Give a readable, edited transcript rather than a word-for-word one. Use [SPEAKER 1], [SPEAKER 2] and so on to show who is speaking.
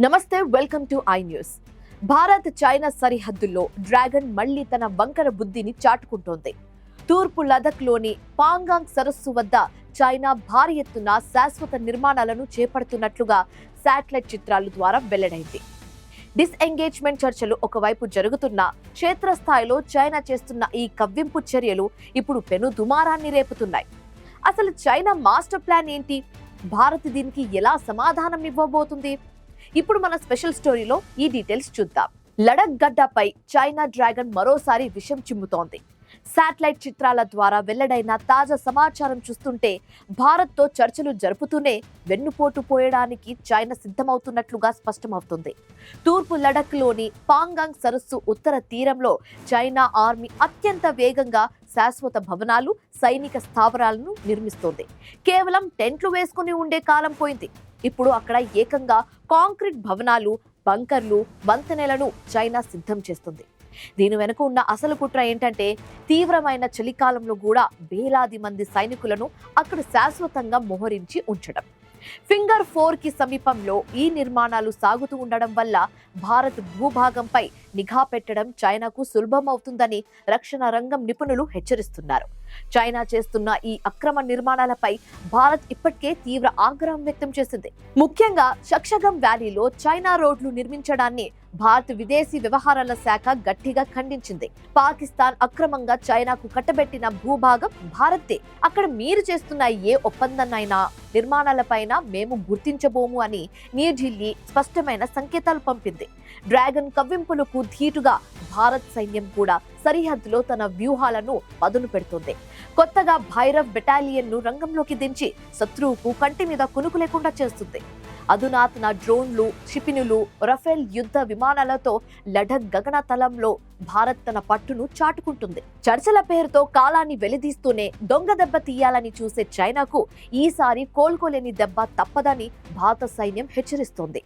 [SPEAKER 1] నమస్తే, welcome to I news. Bharat China సరిహద్దుల్లో dragon మళ్లీ తన వంకర బుద్ధిని చాటుకుంటోంది. తూర్పు లదఖ్లోని పాంగాంగ్ సరస్సు వద్ద చైనా భారీ ఎత్తున శాశ్వత నిర్మాణాలను చేపడుతున్నట్లుగా శాటిలైట్ చిత్రాల ద్వారా వెల్లడైంది. డిస్ఎంగేజ్మెంట్ చర్చలు ఒకవైపు జరుగుతున్న క్షేత్రస్థాయిలో చైనా చేస్తున్న ఈ కవ్వింపు చర్యలు ఇప్పుడు పెను దుమారాన్ని రేపుతున్నాయి. అసలు చైనా మాస్టర్ ప్లాన్ ఏంటి? భారత్ దీనికి ఎలా సమాధానం ఇవ్వబోతుంది? ఇప్పుడు మన స్పెషల్ స్టోరీలో ఈ డీటెయిల్స్ చూద్దాం. లడఖ్ గడ్డపై చైనా డ్రాగన్ మరోసారి విషం చిమ్ముతోంది. శాటిలైట్ చిత్రాల ద్వారా వెల్లడైన తాజా సమాచారం చూస్తుంటే భారత్తో చర్చలు జరుపుతూనే వెన్నుపోటు పోయడానికి చైనా సిద్ధమవుతున్నట్లుగా స్పష్టమవుతుంది. తూర్పు లడఖ్లోని పాంగాంగ్ సరస్సు ఉత్తర తీరంలో చైనా ఆర్మీ అత్యంత వేగంగా శాశ్వత భవనాలు, సైనిక స్థావరాలను నిర్మిస్తోంది. కేవలం టెంట్లు వేసుకుని ఉండే కాలం పోయింది. ఇప్పుడు అక్కడ ఏకంగా కాంక్రీట్ భవనాలు, బంకర్లు, వంతెనలను చైనా సిద్ధం చేస్తుంది. దీని వెనుక ఉన్న అసలు కుట్ర ఏంటంటే తీవ్రమైన చలికాలంలో కూడా వేలాది మంది సైనికులను అక్కడ శాశ్వతంగా మోహరించి ఉంచడం. ఫింగర్ 4 కి సమీపంలో ఈ నిర్మాణాలు సాగుతూ ఉండడం వల్ల భారత్ భూభాగంపై నిఘా పెట్టడం చైనాకు సులభం అవుతుందని రక్షణ రంగం నిపుణులు హెచ్చరిస్తున్నారు. చైనా చేస్తున్న ఈ అక్రమ నిర్మాణాలపై భారత్ ఇప్పటికే తీవ్ర ఆగ్రహం వ్యక్తం చేసింది. ముఖ్యంగా షక్షగం వ్యాలీలో చైనా రోడ్లు నిర్మించడాన్ని భారత్ విదేశీ వ్యవహారాల శాఖ గట్టిగా ఖండించింది. పాకిస్తాన్ అక్రమంగా చైనాకు కట్టబెట్టిన భూభాగం భారత్దే. అక్కడ మీరు చేస్తున్న ఏ ఒప్పందాన్నైనా, నిర్మాణాలపైన మేము గుర్తించబోము అని న్యూఢిల్లీ స్పష్టమైన సంకేతాలు పంపింది. డ్రాగన్ కవ్వింపులకు ధీటుగా భారత్ సైన్యం కూడా సరిహద్దులో తన వ్యూహాలను పదును పెడుతోంది. కొత్తగా భైరవ్ బెటాలియన్ ను రంగంలోకి దించి శత్రువుకు కంటి మీద కునుకు లేకుండా చేస్తుంది. అధునాతన డ్రోన్లు, క్షిపణులు, రఫేల్ యుద్ధ విమానాలతో లడఖ్ గగనతలంలో భారత్ తన పట్టును చాటుకుంటుంది. చర్చల పేరుతో కాలాన్ని వెలిదీస్తూనే దొంగ దెబ్బ తీయాలని చూసే చైనాకు ఈసారి కోలుకోలేని దెబ్బ తప్పదని భారత సైన్యం హెచ్చరిస్తోంది.